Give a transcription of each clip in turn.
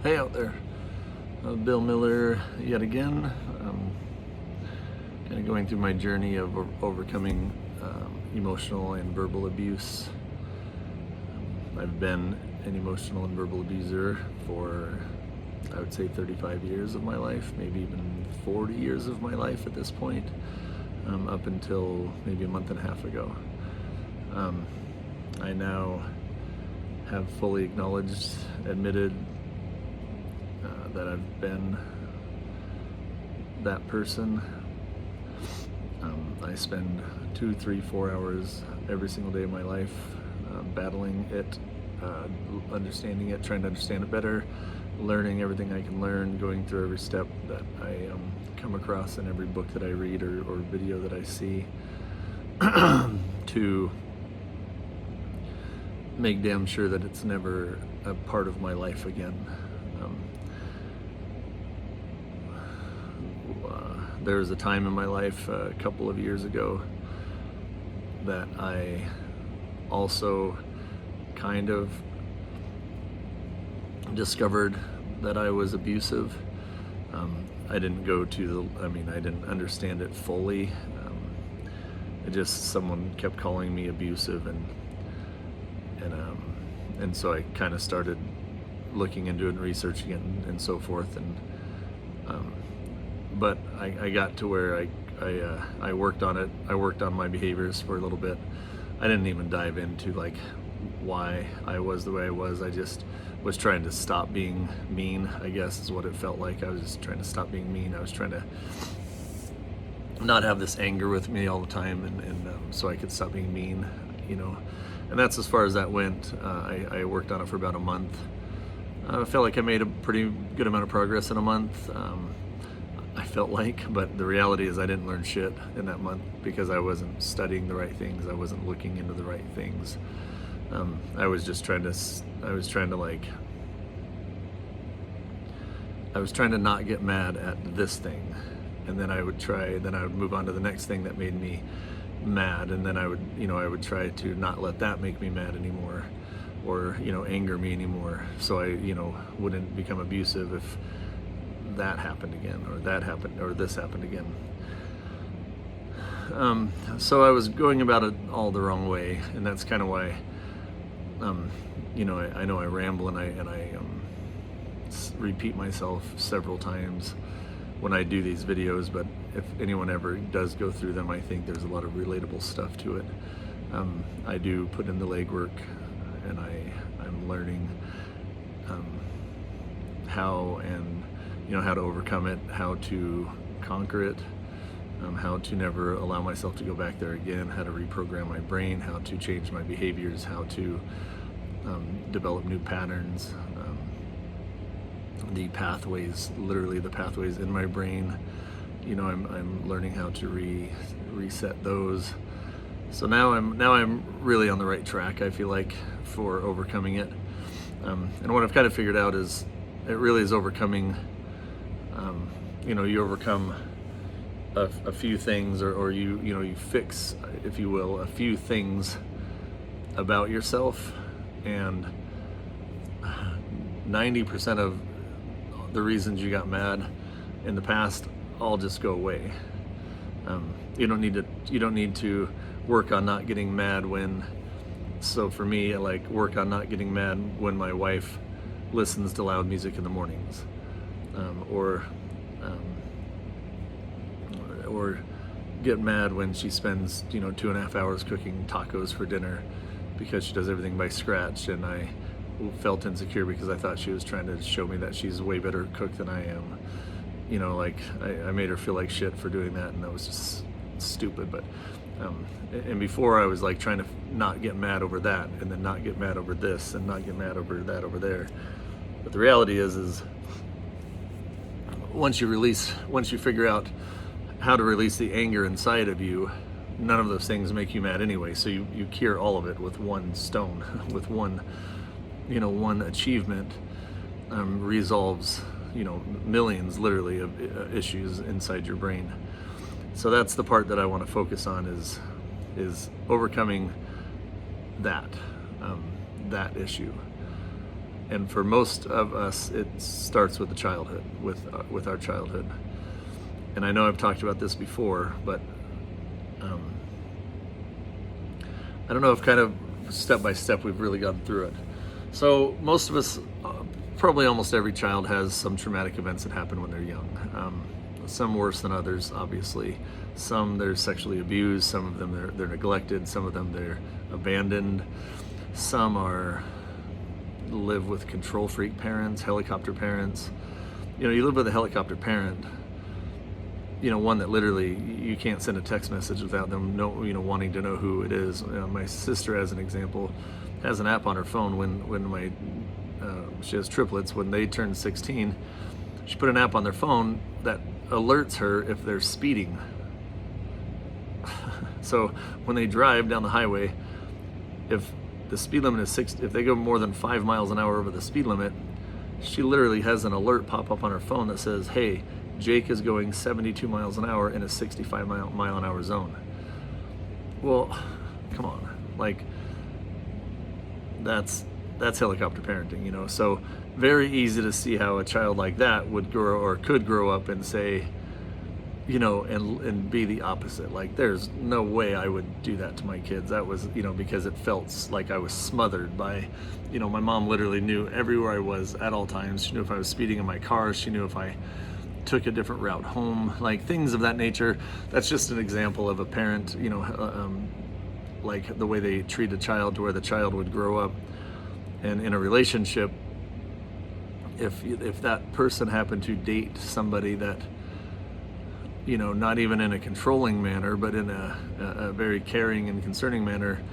Hey out there, Bill Miller yet again. Kind of going through my journey of overcoming emotional and verbal abuse. I've been an emotional and verbal abuser for, I would say, 35 years of my life, maybe even 40 years of my life at this point, up until maybe a month and a half ago. I now have fully acknowledged, admitted that I've been that person. I spend 2, 3, 4 hours every single day of my life battling it, understanding it, trying to understand it better, learning everything I can learn, going through every step that I come across in every book that I read or video that I see to make damn sure that it's never a part of my life again. There was a time in my life a couple of years ago that I also kind of discovered that I was abusive. I didn't go to I didn't understand it fully. Someone kept calling me abusive, and so I kind of started looking into it and researching it and so forth. But I got to where I worked on it. I worked on my behaviors for a little bit. I didn't even dive into like why I was the way I was. I just was trying to stop being mean, I guess is what it felt like. I was just trying to stop being mean. I was trying to not have this anger with me all the time, and so I could stop being mean, and that's as far as that went. I worked on it for about a month. I felt like I made a pretty good amount of progress in a month. I felt like, but the reality is I didn't learn shit in that month because I wasn't studying the right things. I wasn't looking into the right things. I was trying to not get mad at this thing. And then I would move on to the next thing that made me mad. And then I would try to not let that make me mad anymore or, anger me anymore. So I, wouldn't become abusive if that happened again, or that happened, or this happened again. So I was going about it all the wrong way, and that's kind of why, I know I ramble and I repeat myself several times when I do these videos, but if anyone ever does go through them, I think there's a lot of relatable stuff to it. I do put in the legwork, and I'm learning how to overcome it, how to conquer it, how to never allow myself to go back there again, how to reprogram my brain, how to change my behaviors, how to develop new patterns, literally the pathways in my brain. I'm learning how to reset those. So now I'm really on the right track, I feel like, for overcoming it. And what I've kind of figured out is it really is overcoming. You overcome a few things, or you fix, if you will, a few things about yourself, and 90% of the reasons you got mad in the past all just go away. You don't need to work on not getting mad when. So for me, I like work on not getting mad when my wife listens to loud music in the mornings, or get mad when she spends 2.5 hours cooking tacos for dinner because she does everything by scratch, and I felt insecure because I thought she was trying to show me that she's a way better cook than I am. I made her feel like shit for doing that, and that was just stupid. But and before I was like trying to not get mad over that, and then not get mad over this, and not get mad over that over there. But the reality is once you figure out how to release the anger inside of you, none of those things make you mad anyway. So you cure all of it with one stone, with one achievement. Resolves millions literally of issues inside your brain. So that's the part that I want to focus on, is overcoming that issue. And for most of us, it starts with the childhood, with our childhood. And I know I've talked about this before, but I don't know if kind of step by step we've really gone through it. So most of us, probably almost every child has some traumatic events that happen when they're young. Some worse than others, obviously. Some they're sexually abused, some of them they're neglected, some of them they're abandoned. Some live with control freak parents, helicopter parents. You live with a helicopter parent, one that literally you can't send a text message without them wanting to know who it is. My sister, as an example, has an app on her phone when she has triplets. When they turn 16, she put an app on their phone that alerts her if they're speeding. So when they drive down the highway, if the speed limit is 60, if they go more than 5 miles an hour over the speed limit, she literally has an alert pop up on her phone that says, hey, Jake is going 72 miles an hour in a 65 mile an hour zone. Well, come on, like that's helicopter parenting, So very easy to see how a child like that would grow or could grow up and say, and be the opposite. Like, there's no way I would do that to my kids. That was, because it felt like I was smothered by, my mom literally knew everywhere I was at all times. She knew if I was speeding in my car. She knew if I took a different route home, like things of that nature. That's just an example of a parent, like the way they treat a child, to where the child would grow up. And in a relationship, if that person happened to date somebody that, not even in a controlling manner, but in a very caring and concerning manner,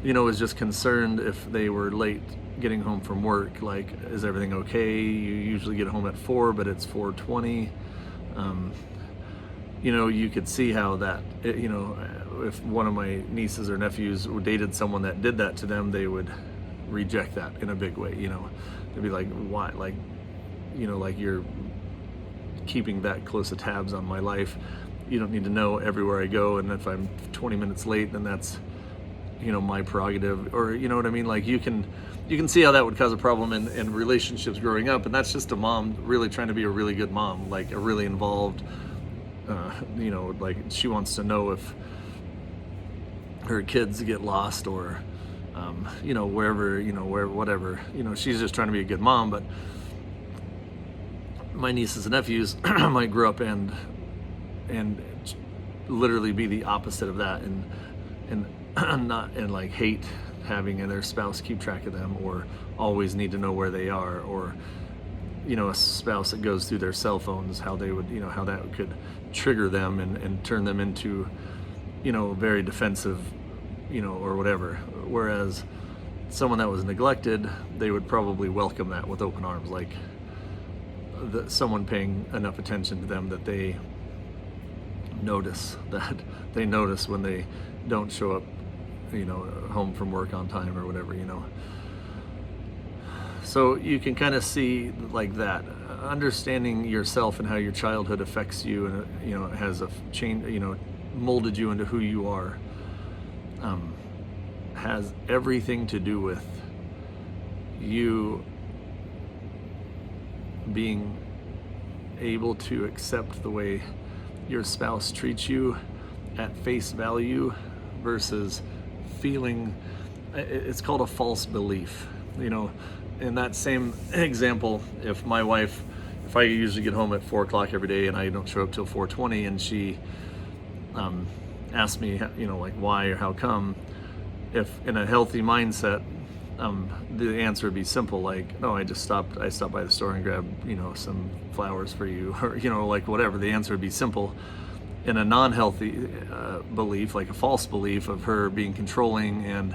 was just concerned if they were late getting home from work, like, is everything okay? You usually get home at 4, but it's 4:20. You could see how that, if one of my nieces or nephews dated someone that did that to them, they would reject that in a big way. They'd be like, why? Like, like, you're keeping that close of tabs on my life. You don't need to know everywhere I go, and if I'm 20 minutes late, then that's my prerogative. Or what I mean? Like, you can see how that would cause a problem in relationships growing up. And that's just a mom really trying to be a really good mom, like a really involved, like she wants to know if her kids get lost or wherever, whatever, she's just trying to be a good mom. But my nieces and nephews might grow up and literally be the opposite of that, and not, and like hate having their spouse keep track of them, or always need to know where they are, or a spouse that goes through their cell phones, how they would, how that could trigger them and turn them into, very defensive, or whatever. Whereas someone that was neglected, they would probably welcome that with open arms, like someone paying enough attention to them that they notice when they don't show up, home from work on time or whatever, So you can kind of see like that, understanding yourself and how your childhood affects you, and has a change, molded you into who you are, has everything to do with you being able to accept the way your spouse treats you at face value versus feeling, it's called a false belief. In that same example, if I usually get home at 4 o'clock every day and I don't show up till 4:20, and she asks me, like, why or how come, if in a healthy mindset, the answer would be simple, like, no, I stopped by the store and grabbed, some flowers for you, or, like, whatever. The answer would be simple. In a non-healthy belief, like a false belief of her being controlling and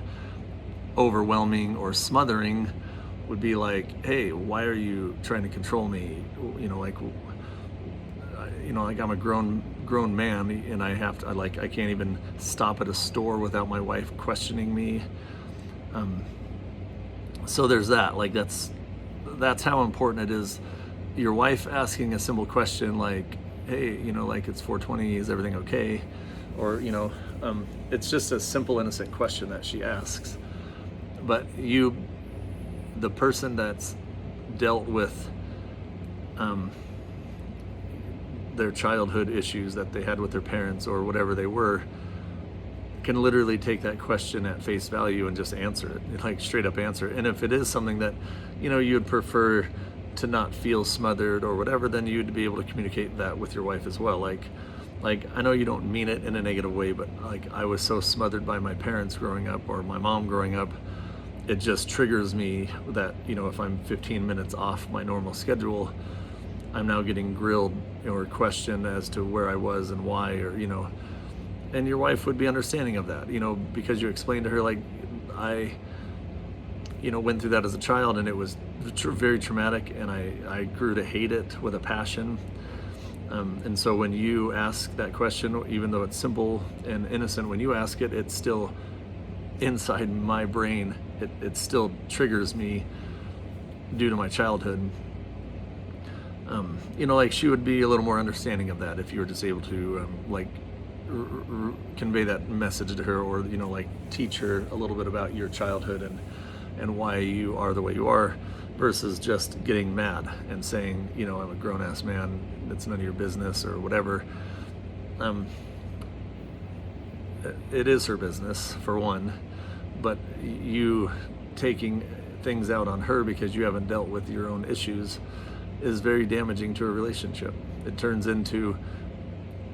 overwhelming or smothering, would be like, hey, why are you trying to control me? Like I'm a grown man, and I can't even stop at a store without my wife questioning me. So there's that. Like, that's how important it is. Your wife asking a simple question like, hey, like, it's 4:20, is everything okay? Or, it's just a simple, innocent question that she asks. But the person that's dealt with their childhood issues that they had with their parents or whatever they were can literally take that question at face value and just answer it, like straight up answer it. And if it is something that, you know, you'd prefer to not feel smothered or whatever, then you'd be able to communicate that with your wife as well. Like I know you don't mean it in a negative way, but like, I was so smothered by my parents growing up or my mom growing up, it just triggers me that, you know, if I'm 15 minutes off my normal schedule, I'm now getting grilled or questioned as to where I was and why, or, you know, and your wife would be understanding of that, you know, because you explained to her, like, I, you know, went through that as a child and it was very traumatic, and I grew to hate it with a passion. And so when you ask that question, even though it's simple and innocent, when you ask it, it's still inside my brain. It still triggers me due to my childhood. You know, like, she would be a little more understanding of that if you were just able to like convey that message to her, or, you know, like, teach her a little bit about your childhood and why you are the way you are, versus just getting mad and saying, you know, I'm a grown-ass man, it's none of your business or whatever. It is her business, for one, but you taking things out on her because you haven't dealt with your own issues is very damaging to a relationship. It turns into,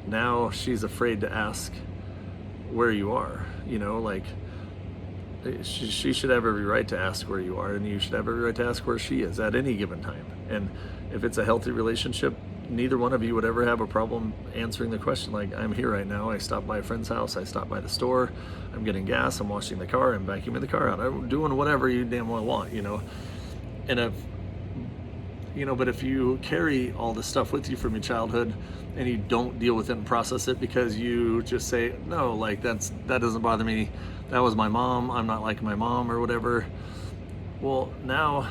now she's afraid to ask where you are, you know, like, she should have every right to ask where you are, and you should have every right to ask where she is at any given time. And if it's a healthy relationship, neither one of you would ever have a problem answering the question, like, I'm here right now, I stopped by a friend's house, I stopped by the store, I'm getting gas, I'm washing the car, I'm vacuuming the car out, I'm doing whatever you damn well want, you know. And if, you know, but if you carry all this stuff with you from your childhood and you don't deal with it and process it because you just say, no, like, that doesn't bother me, that was my mom, I'm not like my mom or whatever, well, now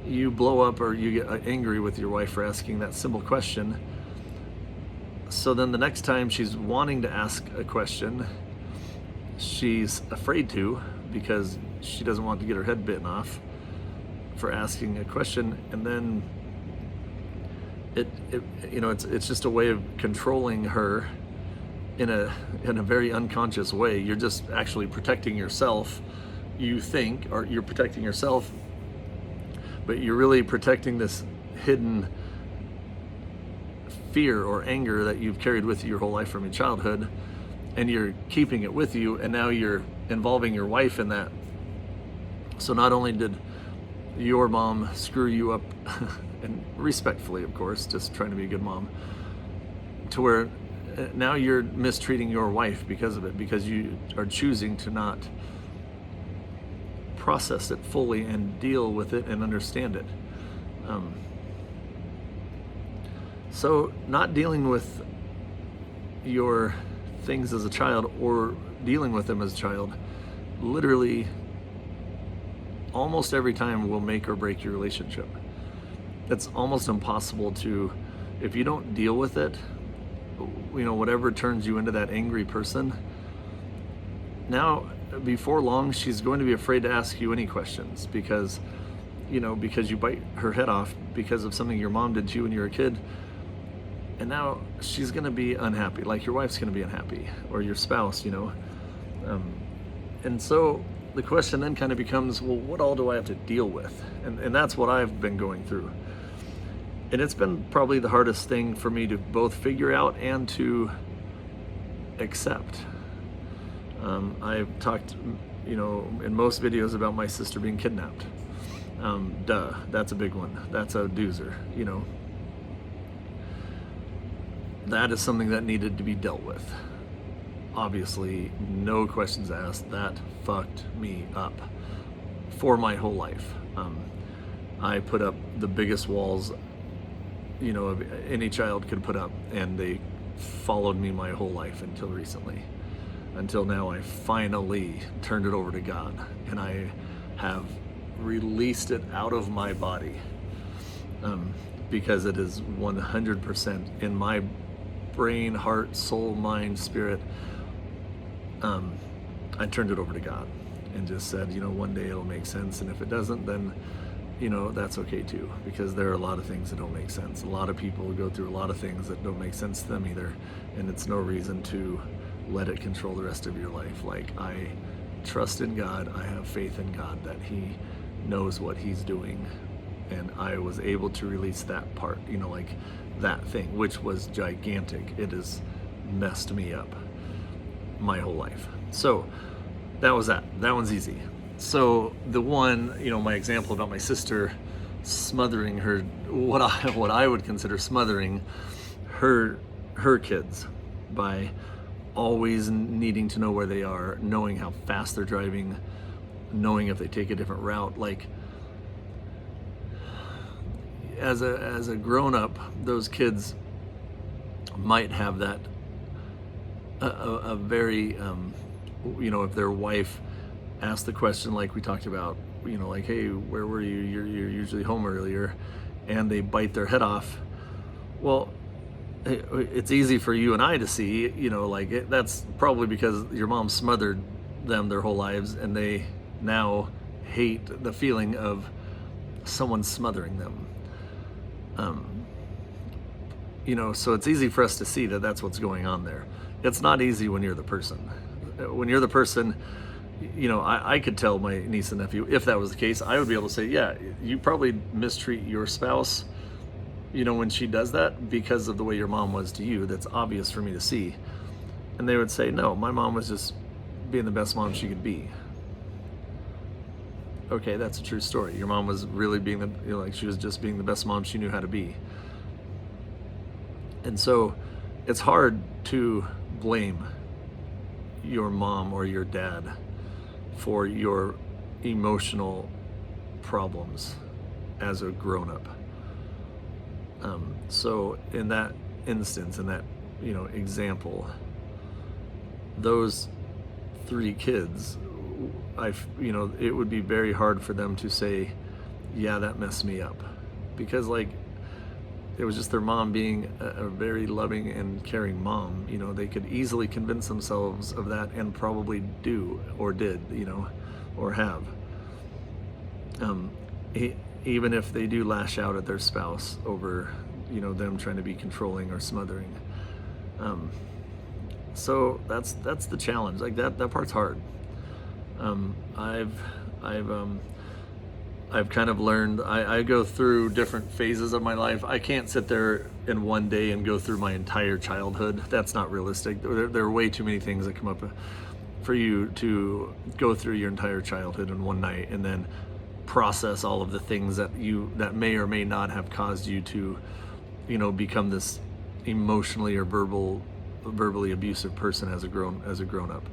you blow up or you get angry with your wife for asking that simple question. So then the next time she's wanting to ask a question, she's afraid to, because she doesn't want to get her head bitten off for asking a question. And then it you know, it's just a way of controlling her in a very unconscious way. You're just actually protecting yourself, you think, or you're protecting yourself, but you're really protecting this hidden fear or anger that you've carried with you your whole life from your childhood, and you're keeping it with you, and now you're involving your wife in that. So not only did your mom screw you up, and respectfully, of course, just trying to be a good mom, to where now you're mistreating your wife because of it, because you are choosing to not process it fully and deal with it and understand it. So not dealing with your things as a child, or dealing with them as a child, literally almost every time will make or break your relationship. It's almost impossible to, if you don't deal with it, you know, whatever turns you into that angry person, now before long she's going to be afraid to ask you any questions, because, you know, because you bite her head off because of something your mom did to you when you were a kid. And now she's going to be unhappy, like your wife's going to be unhappy, or your spouse, you know. And so the question then kind of becomes, well, what all do I have to deal with? And that's what I've been going through. And it's been probably the hardest thing for me to both figure out and to accept. I've talked, you know, in most videos about my sister being kidnapped. That's a big one. That's a doozer, you know. That is something that needed to be dealt with. Obviously, no questions asked. That fucked me up for my whole life. I put up the biggest walls, you know, any child could put up, and they followed me my whole life until recently. Until now, I finally turned it over to God, and I have released it out of my body, because it is 100% in my brain, heart, soul, mind, spirit. I turned it over to God, and just said, one day it'll make sense. And if it doesn't, then, that's okay too, because there are a lot of things that don't make sense. A lot of people go through a lot of things that don't make sense to them either. And it's no reason to let it control the rest of your life. Like, I trust in God. I have faith in God that He knows what He's doing. And I was able to release that part, like that thing, which was gigantic. It has messed me up my whole life. So that was that. That one's easy. So the one, my example about my sister smothering her, what I would consider smothering her kids by always needing to know where they are, knowing how fast they're driving, knowing if they take a different route. Like, as a grown-up, those kids might have that a very if their wife asked the question like we talked about, like, hey, where were you? You're usually home earlier, and they bite their head off. Well, it's easy for you and I to see, that's probably because your mom smothered them their whole lives, and they now hate the feeling of someone smothering them. So it's easy for us to see that that's what's going on there. It's not easy when you're the person. When you're the person, I could tell my niece and nephew, if that was the case, I would be able to say, yeah, you probably mistreat your spouse, when she does that because of the way your mom was to you. That's obvious for me to see. And they would say, no, my mom was just being the best mom she could be. Okay, that's a true story. Your mom was really being she was just being the best mom she knew how to be. And so it's hard to blame your mom or your dad for your emotional problems as a grown-up. So in that instance, in that example, those 3 kids, it would be very hard for them to say, yeah, that messed me up, because it was just their mom being a very loving and caring mom. They could easily convince themselves of that, and probably do or did, or have. Even if they do lash out at their spouse over, them trying to be controlling or smothering. So that's the challenge. Like that part's hard. I've kind of learned, I go through different phases of my life. I can't sit there in one day and go through my entire childhood. That's not realistic. There are way too many things that come up for you to go through your entire childhood in one night and then process all of the things that may or may not have caused you to, become this emotionally or verbally abusive person as a grown up.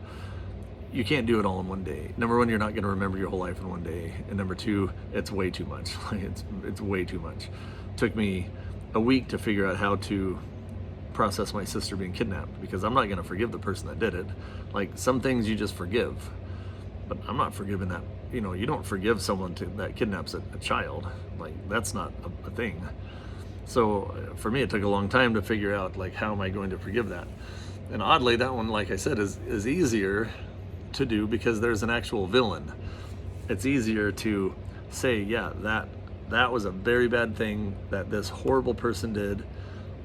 You can't do it all in one day. Number one, you're not going to remember your whole life in one day. And number two, it's way too much. It's way too much. It took me a week to figure out how to process my sister being kidnapped, because I'm not going to forgive the person that did it. Like, some things you just forgive, but I'm not forgiving that. You don't forgive someone that kidnaps a child. Like, that's not a thing. So for me, it took a long time to figure out, how am I going to forgive that? And oddly, that one, like I said, is easier to do because there's an actual villain. It's easier to say, yeah, that was a very bad thing that this horrible person did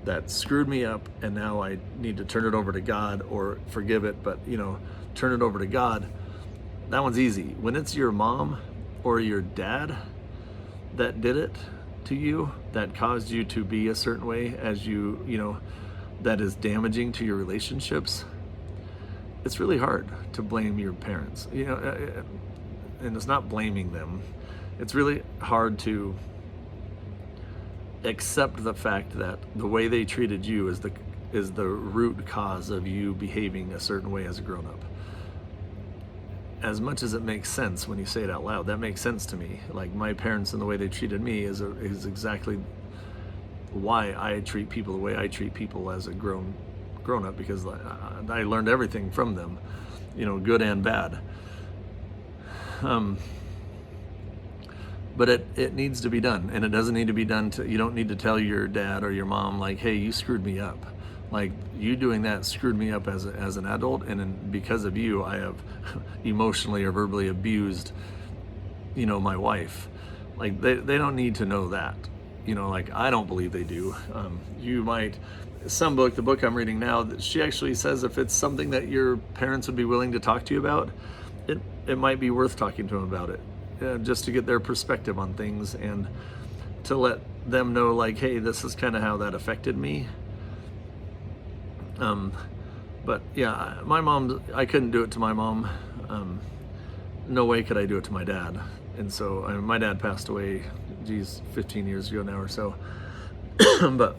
that screwed me up, and now I need to turn it over to God, or forgive it, but turn it over to God. That one's easy. When it's your mom or your dad that did it to you, that caused you to be a certain way, as that is damaging to your relationships, it's really hard to blame your parents. And it's not blaming them. It's really hard to accept the fact that the way they treated you is the root cause of you behaving a certain way as a grown-up. As much as it makes sense when you say it out loud, that makes sense to me. Like, my parents and the way they treated me is exactly why I treat people the way I treat people as a grown up, because I learned everything from them, good and bad. But it needs to be done, and it doesn't need to be done you don't need to tell your dad or your mom, like, hey, you screwed me up. Like, you doing that screwed me up as an adult, and because of you, I have emotionally or verbally abused, my wife. Like, they don't need to know that. Like, I don't believe they do. You might, the book I'm reading now, she actually says if it's something that your parents would be willing to talk to you about, it might be worth talking to them about it, just to get their perspective on things and to let them know, like, hey, this is kind of how that affected me. But yeah, my mom, I couldn't do it to my mom. No way could I do it to my dad. And so my dad passed away, 15 years ago now or so. But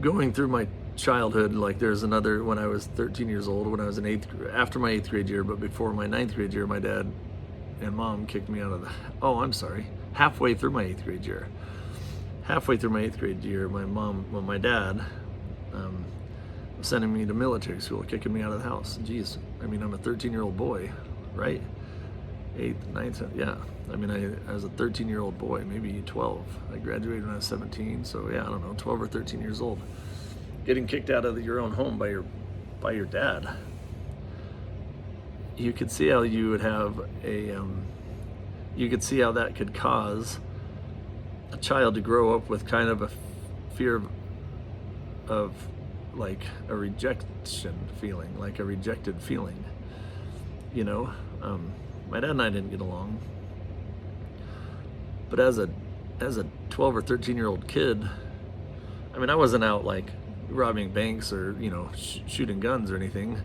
going through my childhood, like, there's another, when I was 13 years old, when I was after my 8th grade year, but before my 9th grade year, my dad and mom kicked me out of halfway through my 8th grade year. Halfway through my 8th grade year, my dad was sending me to military school, kicking me out of the house. Geez, I'm a 13-year-old boy, right? 8th, 9th, yeah. I was a 13-year-old boy, maybe 12. I graduated when I was 17, so yeah, I don't know, 12 or 13 years old. Getting kicked out of your own home by your dad. You could see how you would have you could see how that could cause a child to grow up with kind of a fear of like a rejection feeling, like a rejected feeling. My dad and I didn't get along, but as a 12 or 13-year-old kid, I wasn't out like robbing banks or shooting guns or anything.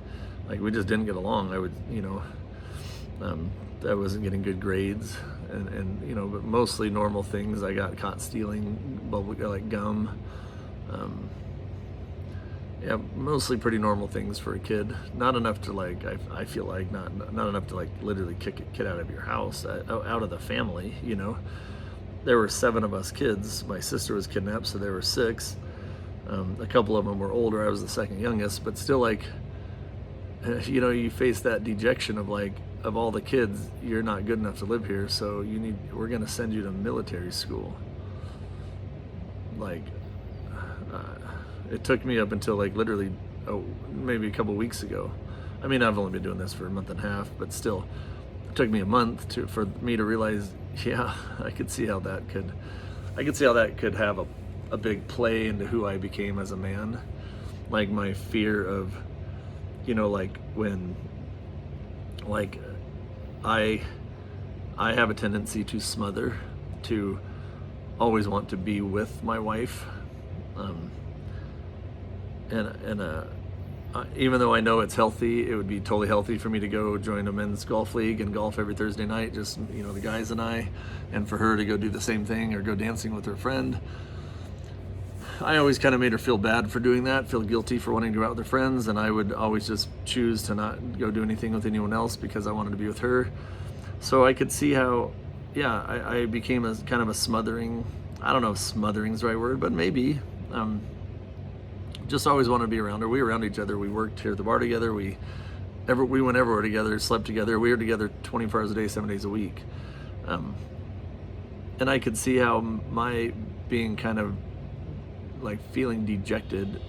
Like, we just didn't get along. I wasn't getting good grades, and but mostly normal things. I got caught stealing like gum. Yeah, mostly pretty normal things for a kid. Not enough to like, I feel like not enough to like literally kick a kid out of your house, out of the family. There were 7 of us kids. My sister was kidnapped, so there were 6. A couple of them were older. I was the second youngest, but still, like, you face that dejection of like, of all the kids, you're not good enough to live here, so we're gonna send you to military school. Like, it took me up until like literally, maybe a couple weeks ago. I've only been doing this for a month and a half, but still, it took me a month for me to realize, yeah, I could see how that could have a big play into who I became as a man. Like, my fear of, like, when, like, I have a tendency to smother, to always want to be with my wife, even though I know it's healthy, it would be totally healthy for me to go join a men's golf league and golf every Thursday night, just the guys and I, and for her to go do the same thing or go dancing with her friend. I always kind of made her feel bad for doing that, feel guilty for wanting to go out with her friends, and I would always just choose to not go do anything with anyone else because I wanted to be with her. So I could see how, yeah, I became a kind of a smothering, I don't know if smothering's the right word, but maybe, just always wanted to be around her. We were around each other. We worked here at the bar together. We went everywhere together, slept together. We were together 24 hours a day, 7 days a week. And I could see how my being kind of like feeling dejected,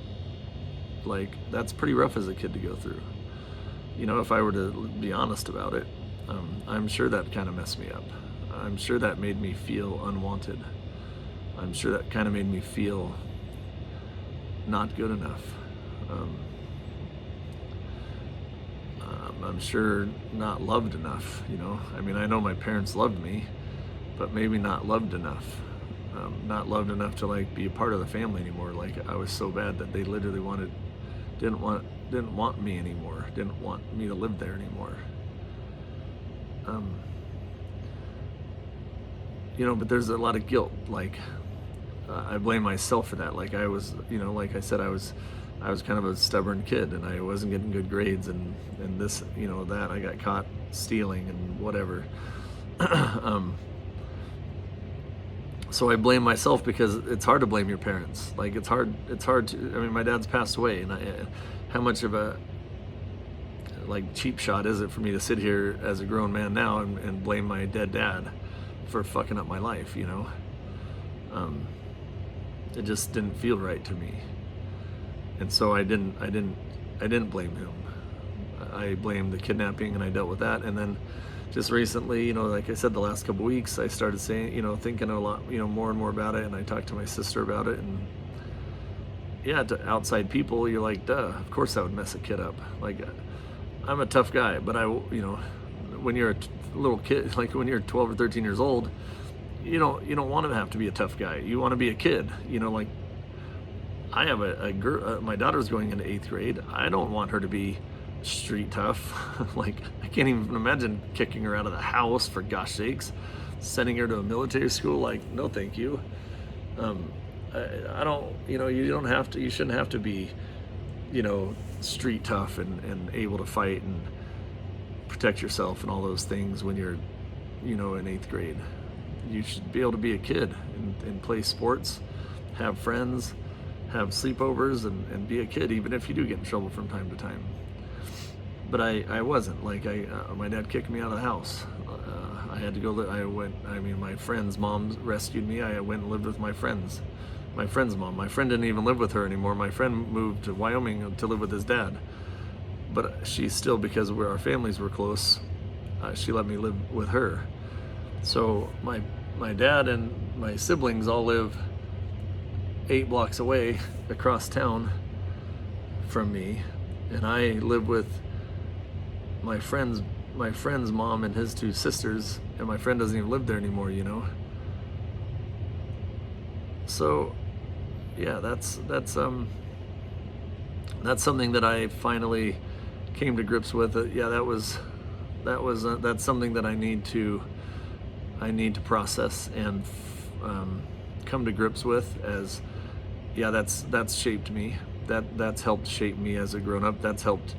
like, that's pretty rough as a kid to go through. If I were to be honest about it, I'm sure that kind of messed me up. I'm sure that made me feel unwanted. I'm sure that kind of made me feel not good enough. I'm sure not loved enough, I know my parents loved me, but maybe not loved enough. Not loved enough to like be a part of the family anymore. Like, I was so bad that they literally didn't want me anymore, didn't want me to live there anymore. But there's a lot of guilt. Like, I blame myself for that. Like, I was, like I said, I was kind of a stubborn kid, and I wasn't getting good grades, and this, that, I got caught stealing and whatever. So I blame myself because it's hard to blame your parents. Like, it's hard to, my dad's passed away, and how much of a like cheap shot is it for me to sit here as a grown man now and blame my dead dad for fucking up my life, It just didn't feel right to me. And so I didn't blame him. I blamed the kidnapping, and I dealt with that. And then just recently, like I said, the last couple weeks, I started saying, thinking a lot, more and more about it. And I talked to my sister about it. And yeah, to outside people, you're like, duh, of course that would mess a kid up. Like, I'm a tough guy, but when you're a little kid, like when you're 12 or 13 years old, you don't want to have to be a tough guy. You want to be a kid, like I have a girl, my daughter's going into 8th grade. I don't want her to be street tough. Like, I can't even imagine kicking her out of the house, for gosh sakes, sending her to a military school. Like, no, thank you. I don't, you shouldn't have to be, street tough and able to fight and protect yourself and all those things when you're, in 8th grade. You should be able to be a kid and play sports, have friends, have sleepovers, and be a kid, even if you do get in trouble from time to time. But I wasn't. Like, my dad kicked me out of the house. I had to go. My friend's mom rescued me. I went and lived with my friend's mom. My friend didn't even live with her anymore. My friend moved to Wyoming to live with his dad. But she still, because our families were close, she let me live with her. So my dad and my siblings all live 8 blocks away across town from me, and I live with my friend's mom and his 2 sisters, and my friend doesn't even live there anymore, So yeah, that's something that I finally came to grips with. Yeah, that's something that I need to process and come to grips with. As yeah, that's shaped me. That's helped shape me as a grown-up. That's helped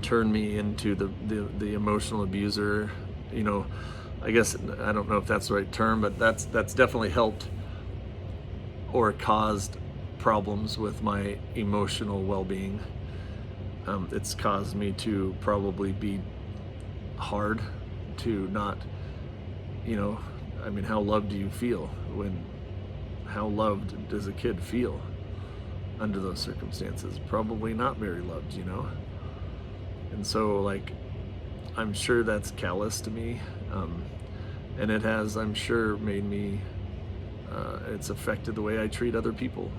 turn me into the emotional abuser. I guess, I don't know if that's the right term, but that's definitely helped or caused problems with my emotional well-being. It's caused me to probably be hard, to not, how loved do you feel how loved does a kid feel under those circumstances? Probably not very loved, And so, like, I'm sure that's callous to me, and it has, I'm sure, made me, it's affected the way I treat other people,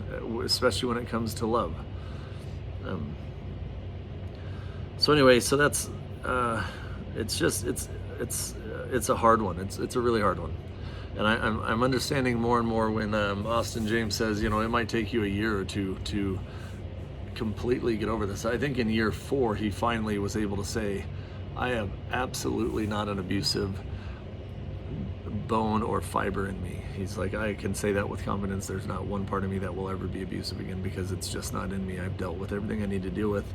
especially when it comes to love. So anyway, so that's, it's a hard one. It's a really hard one. And I'm understanding more and more when Austin James says, it might take you a year or two to completely get over this. I think in year 4, he finally was able to say, I am absolutely not an abusive bone or fiber in me. He's like, I can say that with confidence. There's not one part of me that will ever be abusive again, because it's just not in me. I've dealt with everything I need to deal with.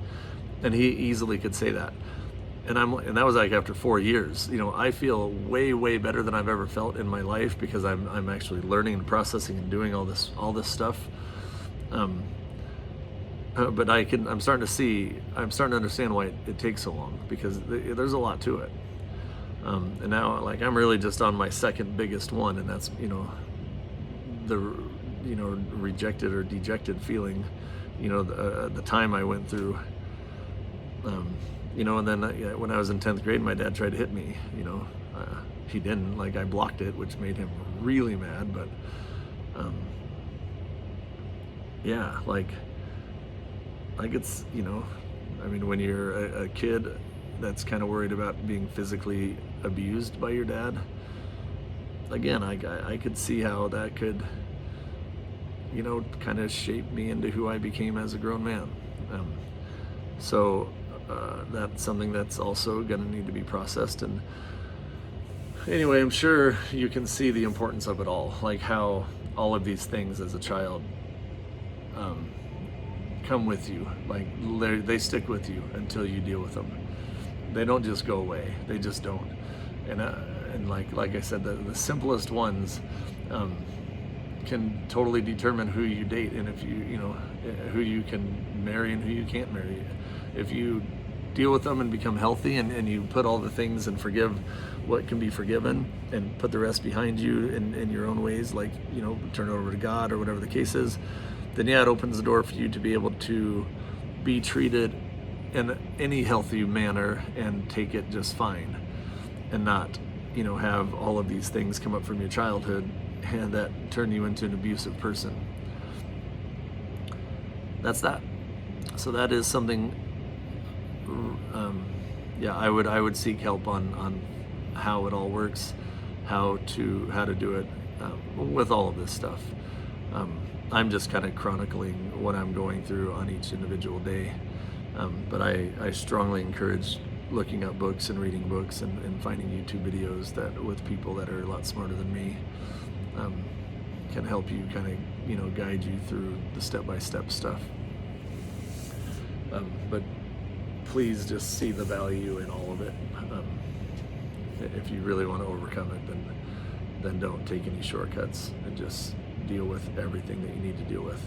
And he easily could say that. And that was like after 4 years. I feel way better than I've ever felt in my life, because I'm actually learning and processing and doing all this stuff. But I'm starting to understand why it takes so long, because there's a lot to it. And now, like, I'm really just on my second biggest one, and that's the rejected or dejected feeling. The time I went through. And then when I was in 10th grade, my dad tried to hit me. He didn't. Like, I blocked it, which made him really mad. But yeah, like it's, when you're a kid that's kind of worried about being physically abused by your dad, again, I could see how that could, kind of shape me into who I became as a grown man. So that's something that's also going to need to be processed. And anyway, I'm sure you can see the importance of it all, like how all of these things as a child come with you. Like, they stick with you until you deal with them. They don't just go away. They just don't. And like I said, the simplest ones can totally determine who you date, and if who you can marry and who you can't marry. If you deal with them and become healthy, and you put all the things and forgive what can be forgiven and put the rest behind you in your own ways, like, you know, turn it over to God or whatever the case is, then yeah, it opens the door for you to be able to be treated in any healthy manner and take it just fine, and not, you know, have all of these things come up from your childhood and that turn you into an abusive person. That's that. So that is something, yeah, I would seek help on how it all works, how to do it with all of this stuff. I'm just kind of chronicling what I'm going through on each individual day, but I strongly encourage looking up books and reading books and finding YouTube videos that with people that are a lot smarter than me, can help you kind of, you know, guide you through the step-by-step stuff. But please just see the value in all of it. If you really want to overcome it, then don't take any shortcuts and just deal with everything that you need to deal with.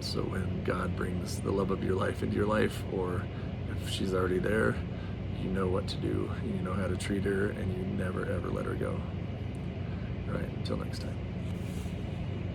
So when God brings the love of your life into your life, or if she's already there, you know what to do, you know how to treat her, and you never ever let her go. All right, until next time.